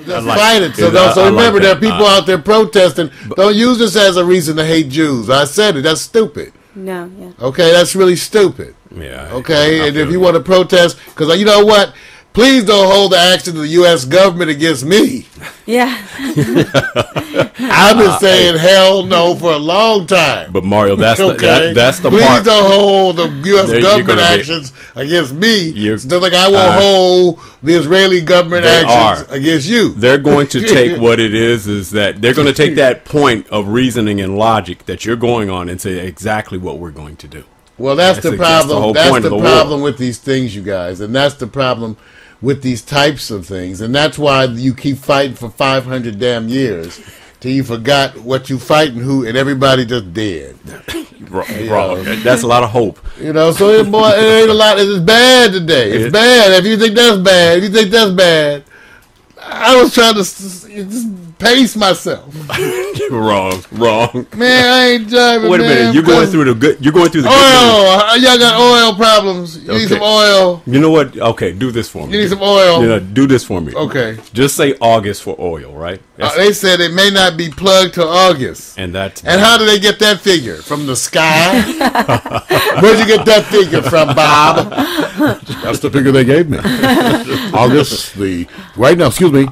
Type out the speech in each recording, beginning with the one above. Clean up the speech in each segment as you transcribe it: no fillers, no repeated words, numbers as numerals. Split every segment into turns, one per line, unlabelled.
Just fight it. So remember, there are people out there protesting. Don't use this as a reason to hate Jews. I said it. That's stupid.
No, yeah.
Okay, that's really stupid.
Yeah.
Okay, and if you want to protest, because you know what? Please don't hold the action of the U.S. government against me.
Yeah.
I've been saying hell no for a long time.
But Mario, that's
okay?
that's the
Please
part.
Please don't hold the U.S. government actions against me. Just like I won't hold the Israeli government actions against you.
They're going to take what it is that they're going to take that point of reasoning and logic that you're going on and say exactly what we're going to do.
Well, that's the problem. That's the problem with these things, you guys, and that's the problem with these types of things, and that's why you keep fighting for 500 damn years till you forgot what you fighting, and everybody just dead.
Wrong. That's a lot of hope.
You know, so it ain't a lot. It's bad today. It's bad. If you think that's bad, I was trying to just pace myself.
Wrong.
Man, I ain't driving.
Wait a minute. You're going through the good.
Oil. Y'all got oil problems. You need some oil.
You know what? Okay, do this for me.
You need some oil.
You know, do this for me.
Okay.
Just say August for oil, right?
They said it may not be plugged to August.
And
how do they get that figure? From the sky? Where'd you get that figure from, Bob?
That's the figure they gave me. August, right now, excuse me.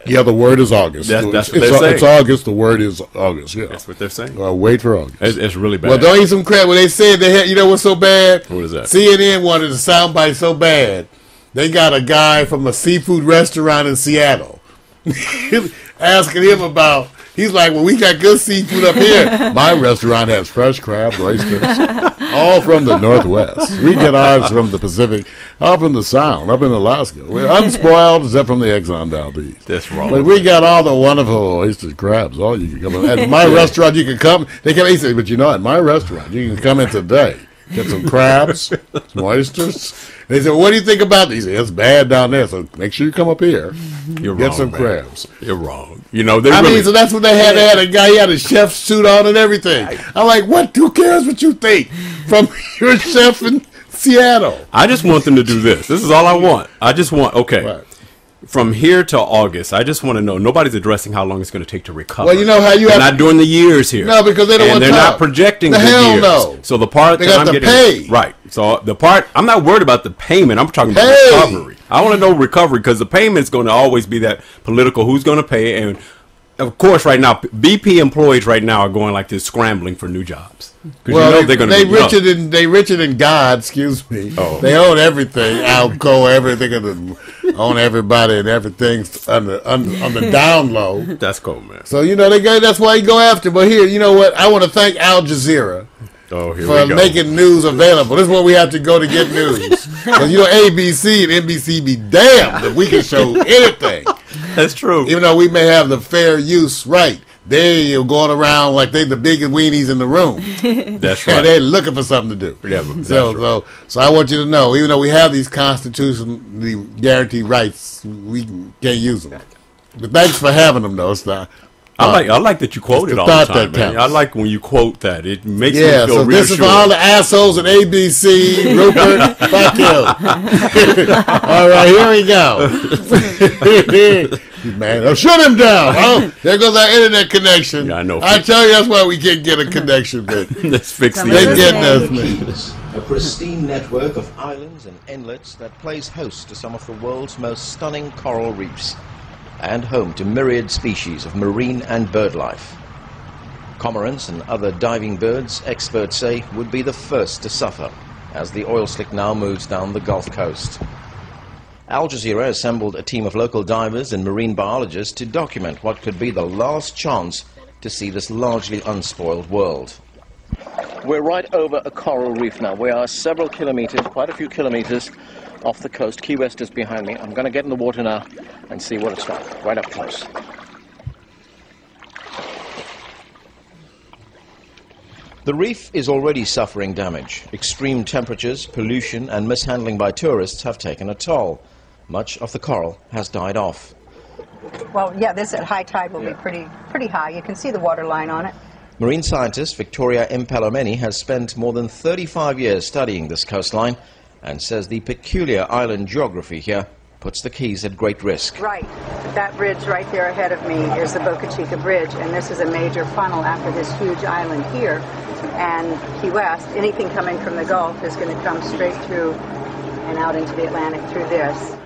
Yeah, the word is August.
That's what they're saying.
It's August. The word is August. Yeah,
that's what they're saying.
Wait for August.
It's really bad.
Well, don't eat some crap. When they said they had, you know what's so bad?
What is that?
CNN wanted a soundbite so bad, they got a guy from a seafood restaurant in Seattle asking him about. He's like, well, we got good seafood up here.
My restaurant has fresh crabs, oysters, all from the Northwest. We get ours from the Pacific, up in the Sound, up in Alaska. We're unspoiled except from the Exxon Valdez.
That's wrong.
But we got all the wonderful oysters, crabs, all you can come in. At my restaurant, you can come. They come. He said, but you know, at my restaurant, you can come in today. Get some crabs, some oysters. They said, well, what do you think about these? He said, it's bad down there, so make sure you come up here.
You're
get
wrong,
some
man.
crabs.
You're wrong. You know,
so that's what they had. They had a guy, he had a chef's suit on and everything. I'm like, what? Who cares what you think from your chef in Seattle?
I just want them to do this. This is all I want. I just want, from here to August, I just want to know. Nobody's addressing how long it's going to take to recover.
Well, you know how you have
not doing the years here.
No, because they don't want to.
And they're not projecting the years.
No.
So the part
they
that
got
I'm
to
getting
pay.
Right. So the part I'm not worried about the payment. I'm talking about recovery. I want to know recovery because the payment's going to always be that political. Who's going to pay? And of course, right now, BP employees right now are going like this, scrambling for new jobs.
Well, you know they richer than God. Excuse me.
Oh.
They own everything. Alco, everything, own everybody, and everything's on the down low.
That's cool, man.
So you know that's why you go after. But here, you know what? I want to thank Al Jazeera for making news available. This is where we have to go to get news. Because you know ABC and NBC be damned if we can show anything.
That's true.
Even though we may have the fair use right. They're going around like they the biggest weenies in the room.
That's right.
And they're looking for something to do.
Yeah,
so I want you to know, even though we have these constitutionally guaranteed rights, we can't use them. But thanks for having them, though. It's not,
I like that you quote it all the time, man. I like when you quote that. It makes me feel reassured.
This is for all the assholes at ABC. Rupert, fuck you. All right, here we go. Man, shoot him down. Oh, there goes our internet connection.
Yeah, I know.
I tell you, that's why we can't get a connection.
Let's fix the
internet. They're getting us.
A pristine network of islands and inlets that plays host to some of the world's most stunning coral reefs and home to myriad species of marine and bird life. Cormorants and other diving birds, experts say, would be the first to suffer as the oil slick now moves down the Gulf Coast. Al Jazeera assembled a team of local divers and marine biologists to document what could be the last chance to see this largely unspoiled world.
We're right over a coral reef now. We are several kilometers, quite a few kilometers off the coast. Key West is behind me. I'm going to get in the water now and see what it's like, right up close.
The reef is already suffering damage. Extreme temperatures, pollution and mishandling by tourists have taken a toll. Much of the coral has died off.
Well, yeah, this at high tide will be pretty high. You can see the water line on it.
Marine scientist Victoria Impelomeni has spent more than 35 years studying this coastline and says the peculiar island geography here puts the Keys at great risk.
Right. That bridge right there ahead of me is the Boca Chica Bridge, and this is a major funnel after this huge island here. And Key West, anything coming from the Gulf is going to come straight through and out into the Atlantic through this.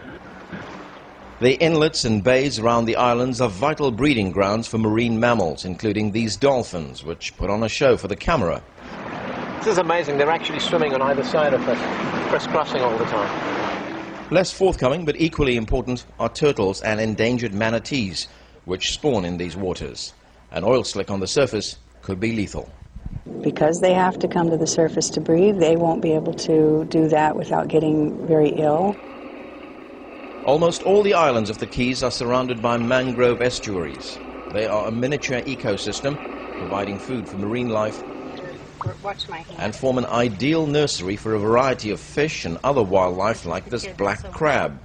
The inlets and bays around the islands are vital breeding grounds for marine mammals, including these dolphins, which put on a show for the camera.
This is amazing. They're actually swimming on either side of us, crisscrossing all the time.
Less forthcoming, but equally important, are turtles and endangered manatees, which spawn in these waters. An oil slick on the surface could be lethal.
Because they have to come to the surface to breathe, they won't be able to do that without getting very ill.
Almost all the islands of the Keys are surrounded by mangrove estuaries. They are a miniature ecosystem, providing food for marine life
Watch my hand.
and form an ideal nursery for a variety of fish and other wildlife like this black crab.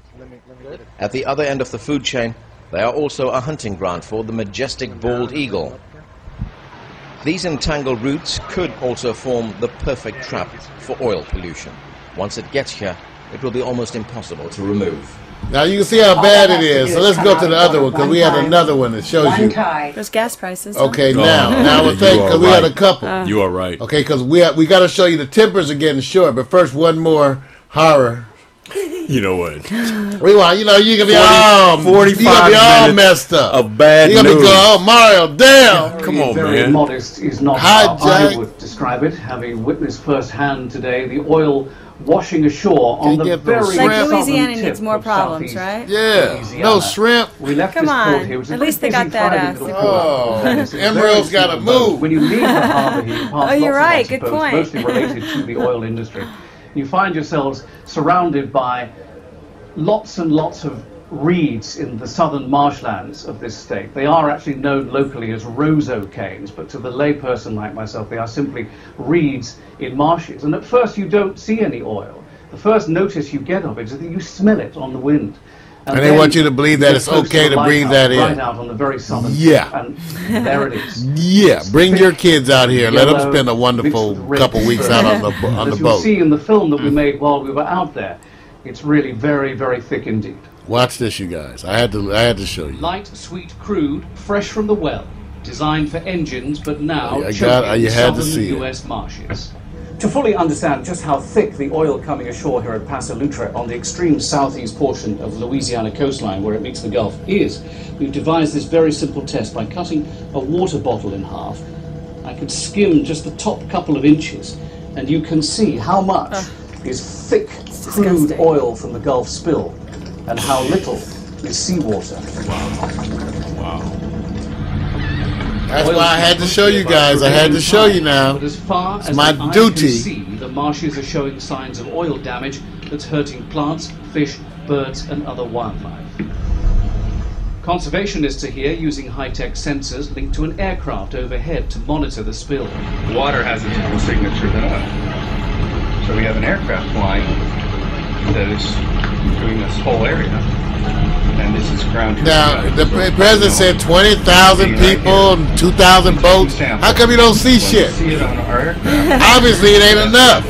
At the other end of the food chain, they are also a hunting ground for the majestic bald eagle. These entangled roots could also form the perfect trap for oil pollution. Once it gets here, it will be almost impossible to remove.
Now you can see how bad it is. So let's go to the other one because we had another one that shows you.
Those gas prices.
Okay, now we'll take because we had a couple.
You are right.
Okay, because we got to show you the tempers are getting short. But first, one more horror.
You know what?
We want, you can be all
45
you gonna be all
minutes
messed up.
of bad
You gonna be
news.
going, oh Mario, damn.
Come on,
very
man.
modest is not
Hi,
how I
Jack.
would describe it, having witnessed firsthand today the oil washing ashore on
Can you
the
get those
very
shrimp?
Like
southern
Louisiana
tip
needs more
of
problems,
southeast
right?
Yeah,
Louisiana.
no shrimp.
We left
Come
this
on.
port here. It was a
At
very
least they
busy
got that,
Friday little
Oh,
port. This is
Emerald's
very
gotta
small boat.
move.
When you leave the harbour here, you pass
Oh, you're
lots
right.
of, I
Good
suppose,
point.
mostly related to the oil industry. You find yourselves surrounded by lots and lots of reeds in the southern marshlands of this state. They are actually known locally as roseau canes, but to the layperson like myself, they are simply reeds in marshes. And at first you don't see any oil. The first notice you get of it is that you smell it on the wind.
And they
then
want you to believe that
get
it's
close to
okay
the
to breathe
lighthouse
that in.
Right out on the very southern
Yeah.
tip, and there it is.
Yeah, bring your kids out here. Let them
Yellow
spend a
mixed
wonderful
with red
couple weeks
fur.
out on the
As you'll
boat.
see in the film that we made while we were out there, it's really very, very thick indeed.
Watch this, you guys. I had to show you.
Light, sweet crude, fresh from the well, designed for engines, but now
You
choking
had to
southern
see it.
U.S. marshes. To fully understand just how thick the oil coming ashore here at Paso Lutra on the extreme southeast portion of the Louisiana coastline where it meets the Gulf is, we've devised this very simple test by cutting a water bottle in half. I could skim just the top couple of inches and you can see how much is thick, crude
disgusting.
oil from the Gulf spill and how little is seawater.
That's why I had to show you guys. I had to show you now.
But as far as
my
the eye
duty.
can see, the marshes are showing signs of oil damage that's hurting plants, fish, birds, and other wildlife. Conservationists are here using high-tech sensors linked to an aircraft overhead to monitor the spill.
The water has a different signature than us. So we have an aircraft flying that is doing this whole area. And this is ground truth.
Now, the president said 20,000 people and 2,000 boats. How come you don't see shit?
See it on our aircraft.
Obviously, it ain't enough.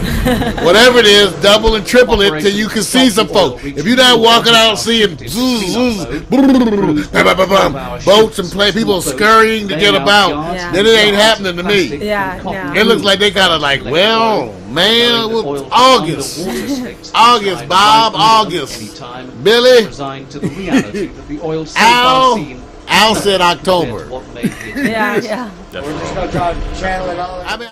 Whatever it is, double and triple it till you can see some folks. If you're not walking out seeing boats and people scurrying to get about, then it ain't happening to me.
Yeah, no.
It looks like they kind of like, well, man, August, Bob, August. Billy, Al said October.
Yeah.
I mean,